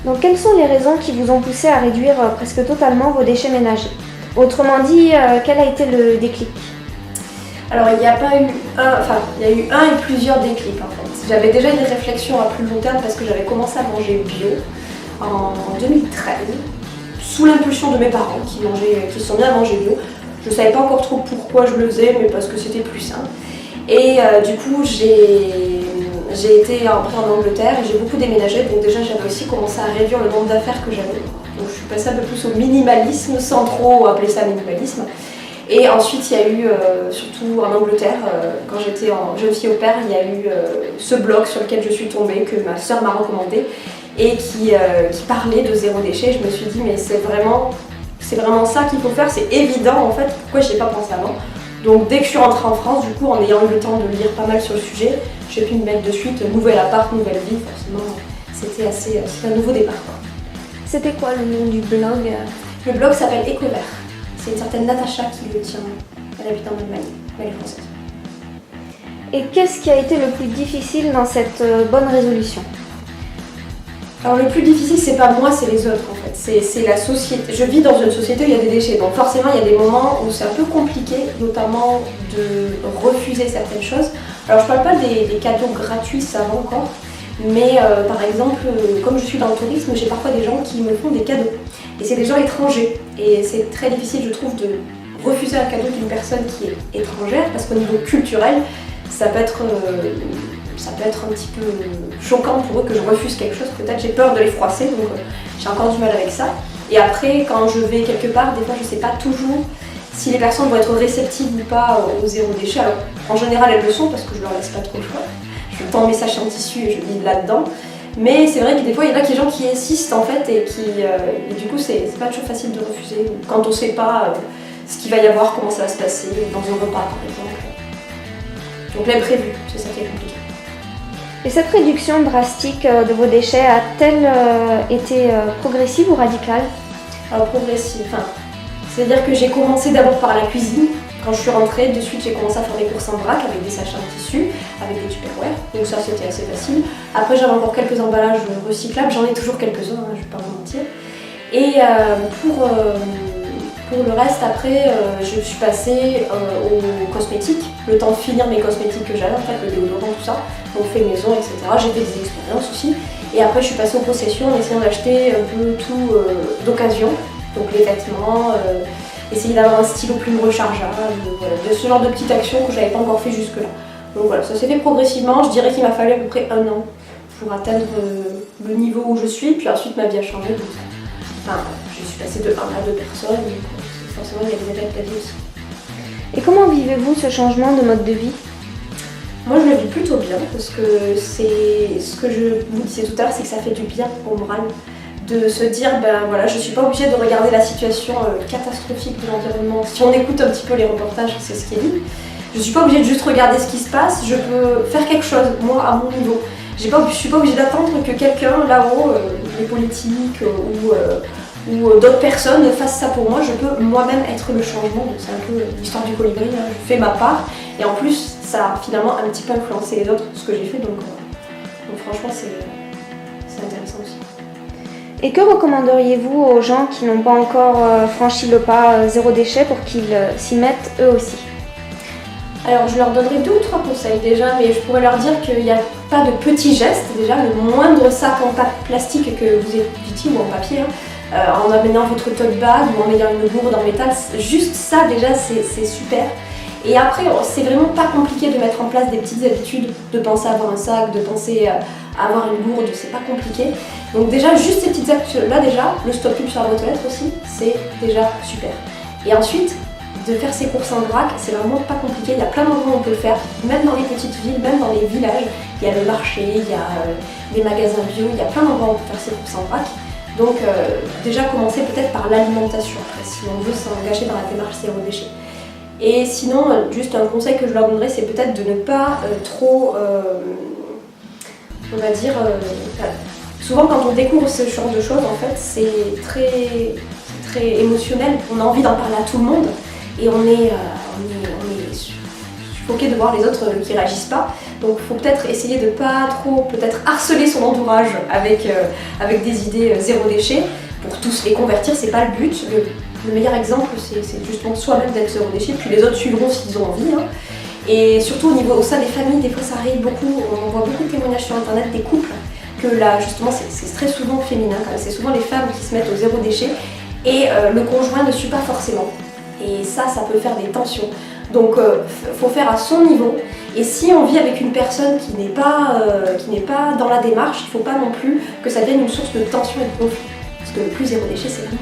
Donc quelles sont les raisons qui vous ont poussé à réduire presque totalement vos déchets ménagers? Autrement dit, quel a été le déclic? Alors il n'y a pas eu il y a eu un et plusieurs déclics en fait. J'avais déjà une réflexion à plus long terme parce que j'avais commencé à manger bio en 2013, sous l'impulsion de mes parents qui se sont mis à manger bio. Je ne savais pas encore trop pourquoi je le faisais, mais parce que c'était plus simple. Et du coup j'ai été après en Angleterre et j'ai beaucoup déménagé, donc déjà j'avais aussi commencé à réduire le nombre d'affaires que j'avais. Donc je suis passée un peu plus au minimalisme, sans trop appeler ça minimalisme. Et ensuite, il y a eu, surtout en Angleterre, quand j'étais en jeune fille au père, il y a eu ce blog sur lequel je suis tombée, que ma sœur m'a recommandé, et qui parlait de zéro déchet. Je me suis dit, mais c'est vraiment ça qu'il faut faire, c'est évident en fait, pourquoi je n'y ai pas pensé avant. Donc dès que je suis rentrée en France, du coup, en ayant eu le temps de lire pas mal sur le sujet, j'ai pu me mettre de suite, nouvel appart, nouvelle vie, forcément, c'était un nouveau départ, quoi. C'était quoi le nom du blog? Le blog s'appelle Ecovert. C'est une certaine Natacha qui le tient. Elle habite en Allemagne, elle est française. Et qu'est-ce qui a été le plus difficile dans cette bonne résolution? Alors le plus difficile, c'est pas moi, c'est les autres en fait. C'est la société. Je vis dans une société où il y a des déchets, donc forcément il y a des moments où c'est un peu compliqué, notamment de refuser certaines choses. Alors je parle pas des cadeaux gratuits, ça va encore, mais par exemple, comme je suis dans le tourisme, j'ai parfois des gens qui me font des cadeaux. Et c'est des gens étrangers. Et c'est très difficile, je trouve, de refuser un cadeau d'une personne qui est étrangère, parce qu'au niveau culturel, ça peut être un petit peu choquant pour eux que je refuse quelque chose. Peut-être j'ai peur de les froisser, donc j'ai encore du mal avec ça. Et après, quand je vais quelque part, des fois je ne sais pas toujours si les personnes vont être réceptives ou pas au zéro déchet. Alors en général elles le sont parce que je leur laisse pas trop le choix. Je tends mes sachets en tissu et je lis là-dedans. Mais c'est vrai que des fois il y a des gens qui insistent en fait et du coup c'est pas toujours facile de refuser quand on ne sait pas ce qu'il va y avoir, comment ça va se passer dans un repas par exemple. Donc l'imprévu, c'est ça qui est compliqué. Et cette réduction drastique de vos déchets a-t-elle été progressive ou radicale? Alors progressive, c'est-à-dire que j'ai commencé d'abord par la cuisine. Quand je suis rentrée, de suite j'ai commencé à faire mes courses en vrac avec des sachets en tissu, avec des Tupperware, donc ça c'était assez facile. Après j'avais encore quelques emballages recyclables, j'en ai toujours quelques-uns, je ne vais pas vous mentir. Et pour le reste, après je suis passée aux cosmétiques, le temps de finir mes cosmétiques que j'avais, en fait le déodorant, tout ça, donc fait maison, etc. J'ai fait des expériences aussi. Et après je suis passée aux possessions en essayant d'acheter un peu tout d'occasion, donc les vêtements, essayer d'avoir un stylo plume rechargeable, voilà, de ce genre de petites actions que je n'avais pas encore fait jusque-là. Donc voilà, ça s'est fait progressivement, je dirais qu'il m'a fallu à peu près 1 an pour atteindre le niveau où je suis, puis ensuite ma vie a changé. Donc je suis passée de 1 à 2 personnes, donc forcément il y a des étapes de la vie aussi. Et comment vivez-vous ce changement de mode de vie? Moi je le vis plutôt bien, parce que c'est ce que je vous disais tout à l'heure, c'est que ça fait du bien au moral. De se dire, ben voilà, je ne suis pas obligée de regarder la situation catastrophique de l'environnement. Si on écoute un petit peu les reportages, c'est ce qui est dit. Je ne suis pas obligée de juste regarder ce qui se passe, je peux faire quelque chose, moi, à mon niveau. Je ne suis pas obligée d'attendre que quelqu'un là-haut, les politiques ou d'autres personnes fassent ça pour moi. Je peux moi-même être le changement. Donc c'est un peu l'histoire du colibri, hein. Je fais ma part. Et en plus, ça a finalement un petit peu influencé les autres, ce que j'ai fait. Donc franchement, c'est intéressant aussi. Et que recommanderiez-vous aux gens qui n'ont pas encore franchi le pas zéro déchet pour qu'ils s'y mettent eux aussi? Alors je leur donnerai 2 ou 3 conseils déjà, mais je pourrais leur dire qu'il n'y a pas de petits gestes. Déjà, le moindre sac en plastique que vous évitiez ou en papier, en amenant votre tote bag ou en ayant une gourde en métal, juste ça déjà c'est super. Et après, c'est vraiment pas compliqué de mettre en place des petites habitudes, de penser à avoir un sac, de penser à avoir une gourde, c'est pas compliqué. Donc déjà, juste ces petites habitudes-là déjà, le stop pub sur la boîte aux lettres aussi, c'est déjà super. Et ensuite, de faire ses courses en vrac, c'est vraiment pas compliqué, il y a plein d'endroits où on peut le faire, même dans les petites villes, même dans les villages. Il y a le marché, il y a des magasins bio, il y a plein d'endroits où on peut faire ses courses en vrac. Donc déjà commencer peut-être par l'alimentation, après, si on veut s'engager dans la démarche zéro déchet. Et sinon, juste un conseil que je leur donnerais, c'est peut-être de ne pas trop, on va dire, souvent quand on découvre ce genre de choses, en fait, c'est très émotionnel, on a envie d'en parler à tout le monde, et on est suffoqué de voir les autres qui réagissent pas. Donc il faut peut-être essayer de pas trop peut-être harceler son entourage avec des idées zéro déchet pour tous les convertir, c'est pas le but. Le meilleur exemple c'est justement soi-même d'être zéro déchet, puis les autres suivront s'ils ont envie. Hein. Et surtout au sein des familles, des fois ça arrive beaucoup, on voit beaucoup de témoignages sur internet des couples, que là justement c'est très souvent féminin, c'est souvent les femmes qui se mettent au zéro déchet et le conjoint ne suit pas forcément. Et ça peut faire des tensions. Donc faut faire à son niveau. Et si on vit avec une personne qui n'est pas dans la démarche, il ne faut pas non plus que ça devienne une source de tension et de conflit. Parce que le plus zéro déchet, c'est l'amour.